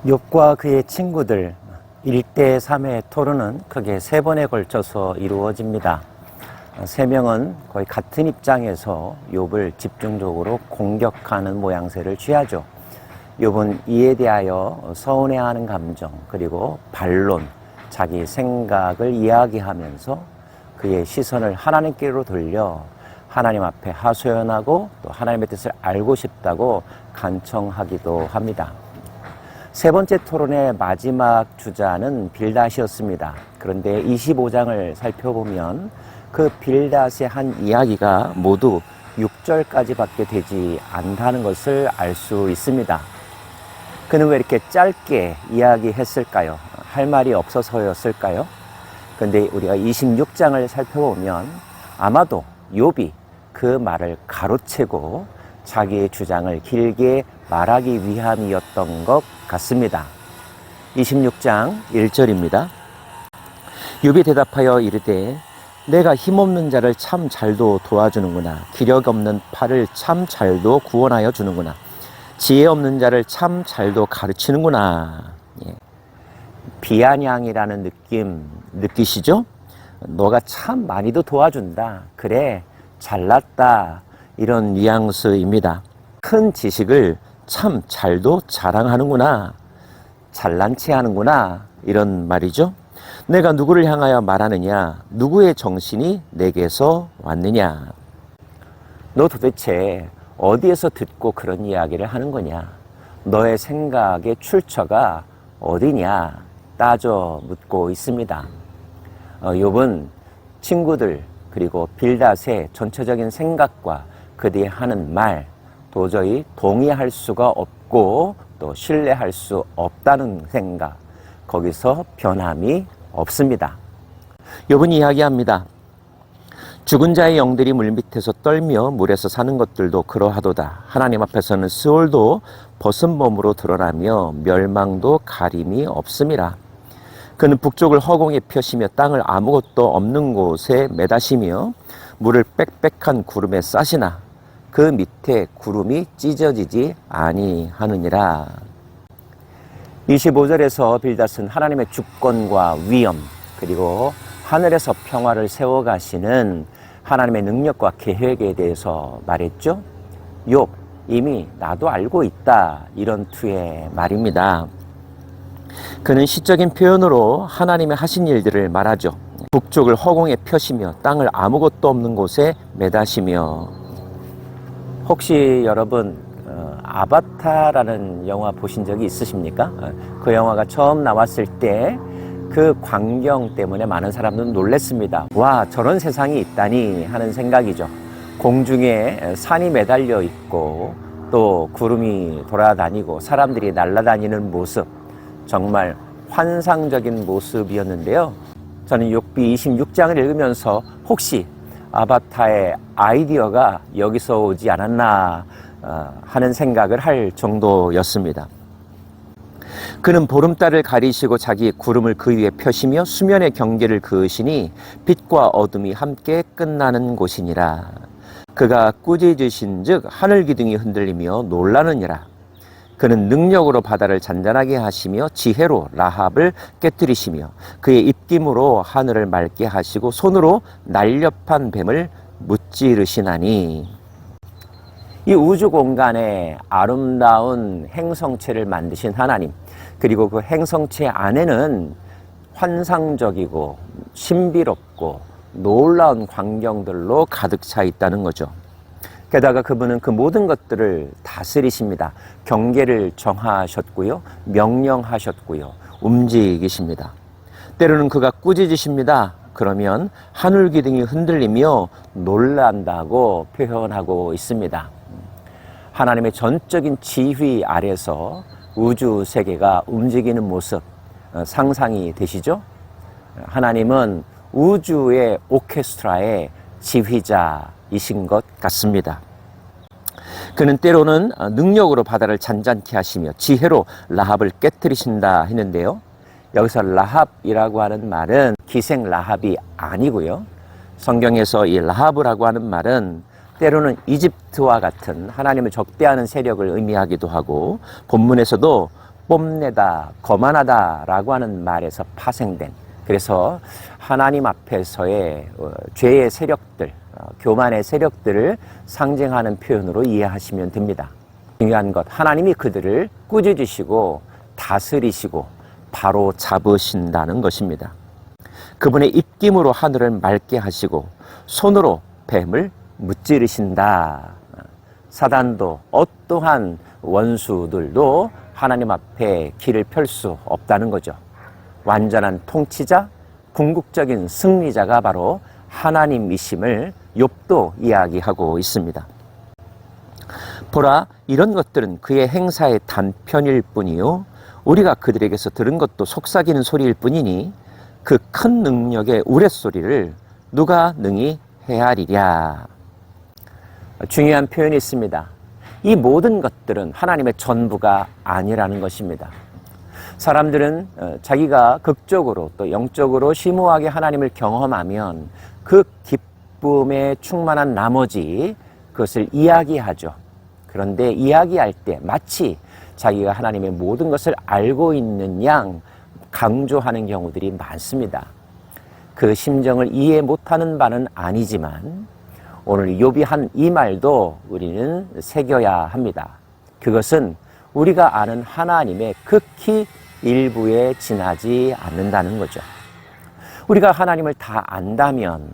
욥과 그의 친구들 1대 3의 토론은 크게 3번에 걸쳐서 이루어집니다. 3명은 거의 같은 입장에서 욥을 집중적으로 공격하는 모양새를 취하죠. 욥은 이에 대하여 서운해하는 감정, 그리고 반론, 자기 생각을 이야기하면서 그의 시선을 하나님께로 돌려 하나님 앞에 하소연하고 또 하나님의 뜻을 알고 싶다고 간청하기도 합니다. 3번째 토론의 마지막 주자는 빌닷이었습니다. 그런데 25장을 살펴보면 그 빌닷의 한 이야기가 모두 6절까지밖에 되지 않다는 것을 알 수 있습니다. 그는 왜 이렇게 짧게 이야기했을까요? 할 말이 없어서였을까요? 그런데 우리가 26장을 살펴보면 아마도 욥이 그 말을 가로채고 자기의 주장을 길게 말하기 위함이었던 것 같습니다. 26장 1절입니다. 욥이 대답하여 이르되 내가 힘없는 자를 참 잘도 도와주는구나. 기력 없는 팔을 참 잘도 구원하여 주는구나. 지혜 없는 자를 참 잘도 가르치는구나. 비아냥이라는 느낌 느끼시죠? 너가 참 많이도 도와준다. 그래, 잘났다. 이런 뉘앙스입니다. 큰 지식을 참 잘도 자랑하는구나. 잘난 체 하는구나. 이런 말이죠. 내가 누구를 향하여 말하느냐? 누구의 정신이 내게서 왔느냐? 너 도대체 어디에서 듣고 그런 이야기를 하는 거냐? 너의 생각의 출처가 어디냐? 따져 묻고 있습니다. 욥은 친구들 그리고 빌닷의 전체적인 생각과 그들이 하는 말 도저히 동의할 수가 없고 또 신뢰할 수 없다는 생각, 거기서 변함이 없습니다. 욥은 이야기합니다. 죽은 자의 영들이 물밑에서 떨며 물에서 사는 것들도 그러하도다. 하나님 앞에서는 스올도 벗은 몸으로 드러나며 멸망도 가림이 없음이라. 그는 북쪽을 허공에 펴시며 땅을 아무것도 없는 곳에 매다시며 물을 빽빽한 구름에 싸시나 그 밑에 구름이 찢어지지 아니하느니라. 25절에서 빌닷은 하나님의 주권과 위엄 그리고 하늘에서 평화를 세워가시는 하나님의 능력과 계획에 대해서 말했죠. 욥, 이미 나도 알고 있다. 이런 투의 말입니다. 그는 시적인 표현으로 하나님의 하신 일들을 말하죠. 북쪽을 허공에 펴시며 땅을 아무것도 없는 곳에 매다시며. 혹시 여러분 아바타라는 영화 보신 적이 있으십니까? 그 영화가 처음 나왔을 때 그 광경 때문에 많은 사람들은 놀랐습니다. 와, 저런 세상이 있다니 하는 생각이죠. 공중에 산이 매달려 있고 또 구름이 돌아다니고 사람들이 날아다니는 모습, 정말 환상적인 모습이었는데요. 저는 욥기 26장을 읽으면서 혹시 아바타의 아이디어가 여기서 오지 않았나 하는 생각을 할 정도였습니다. 그는 보름달을 가리시고 자기 구름을 그 위에 펴시며 수면의 경계를 그으시니 빛과 어둠이 함께 끝나는 곳이니라. 그가 꾸짖으신 즉 하늘 기둥이 흔들리며 놀라느니라. 그는 능력으로 바다를 잔잔하게 하시며 지혜로 라합을 깨뜨리시며 그의 입김으로 하늘을 맑게 하시고 손으로 날렵한 뱀을 무찌르시나니. 이 우주 공간에 아름다운 행성체를 만드신 하나님, 그리고 그 행성체 안에는 환상적이고 신비롭고 놀라운 광경들로 가득 차 있다는 거죠. 게다가 그분은 그 모든 것들을 다스리십니다. 경계를 정하셨고요, 명령하셨고요, 움직이십니다. 때로는 그가 꾸짖으십니다. 그러면 하늘 기둥이 흔들리며 놀란다고 표현하고 있습니다. 하나님의 전적인 지휘 아래서 우주 세계가 움직이는 모습 상상이 되시죠? 하나님은 우주의 오케스트라의 지휘자이신 것 같습니다. 그는 때로는 능력으로 바다를 잔잔케 하시며 지혜로 라합을 깨뜨리신다 했는데요. 여기서 라합이라고 하는 말은 기생 라합이 아니고요. 성경에서 이 라합이라고 하는 말은 때로는 이집트와 같은 하나님을 적대하는 세력을 의미하기도 하고, 본문에서도 뽐내다, 거만하다라고 하는 말에서 파생된, 그래서 하나님 앞에서의 죄의 세력들, 교만의 세력들을 상징하는 표현으로 이해하시면 됩니다. 중요한 것, 하나님이 그들을 꾸짖으시고 다스리시고 바로 잡으신다는 것입니다. 그분의 입김으로 하늘을 맑게 하시고 손으로 뱀을 무찌르신다. 사단도 어떠한 원수들도 하나님 앞에 길을 펼 수 없다는 거죠. 완전한 통치자, 궁극적인 승리자가 바로 하나님이심을 욥도 이야기하고 있습니다. 보라, 이런 것들은 그의 행사의 단편일 뿐이요 우리가 그들에게서 들은 것도 속삭이는 소리일 뿐이니 그 큰 능력의 우레소리를 누가 능히 헤아리랴. 중요한 표현이 있습니다. 이 모든 것들은 하나님의 전부가 아니라는 것입니다. 사람들은 자기가 극적으로 또 영적으로 심오하게 하나님을 경험하면 그 기쁨에 충만한 나머지 그것을 이야기하죠. 그런데 이야기할 때 마치 자기가 하나님의 모든 것을 알고 있는 양 강조하는 경우들이 많습니다. 그 심정을 이해 못하는 바는 아니지만 오늘 욥이 한 이 말도 우리는 새겨야 합니다. 그것은 우리가 아는 하나님의 극히 일부에 지나지 않는다는 거죠. 우리가 하나님을 다 안다면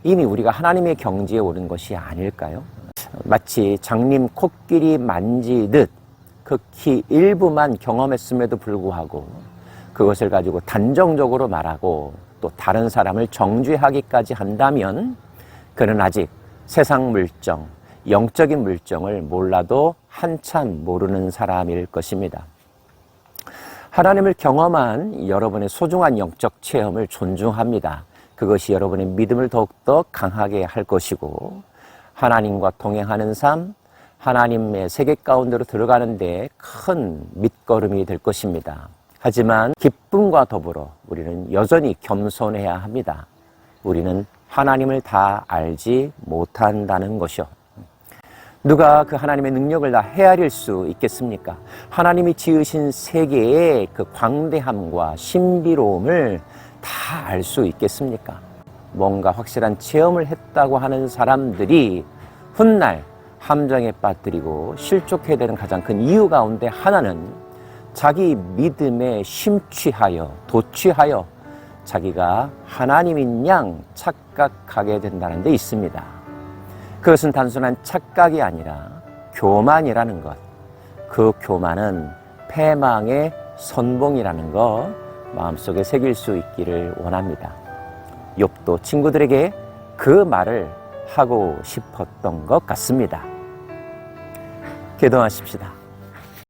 이미 우리가 하나님의 경지에 오른 것이 아닐까요? 마치 장님 코끼리 만지듯 극히 일부만 경험했음에도 불구하고 그것을 가지고 단정적으로 말하고 또 다른 사람을 정죄하기까지 한다면 그는 아직 세상 물정, 영적인 물정을 몰라도 한참 모르는 사람일 것입니다. 하나님을 경험한 여러분의 소중한 영적 체험을 존중합니다. 그것이 여러분의 믿음을 더욱더 강하게 할 것이고 하나님과 동행하는 삶, 하나님의 세계 가운데로 들어가는 데 큰 밑거름이 될 것입니다. 하지만 기쁨과 더불어 우리는 여전히 겸손해야 합니다. 우리는 하나님을 다 알지 못한다는 것이요. 누가 그 하나님의 능력을 다 헤아릴 수 있겠습니까? 하나님이 지으신 세계의 그 광대함과 신비로움을 다 알 수 있겠습니까? 뭔가 확실한 체험을 했다고 하는 사람들이 훗날 함정에 빠뜨리고 실족해야 되는 가장 큰 이유 가운데 하나는 자기 믿음에 심취하여 도취하여 자기가 하나님인 양 착각하게 된다는 데 있습니다. 그것은 단순한 착각이 아니라 교만이라는 것. 그 교만은 패망의 선봉이라는 것 마음속에 새길 수 있기를 원합니다. 욥도 친구들에게 그 말을 하고 싶었던 것 같습니다. 기도하십시다.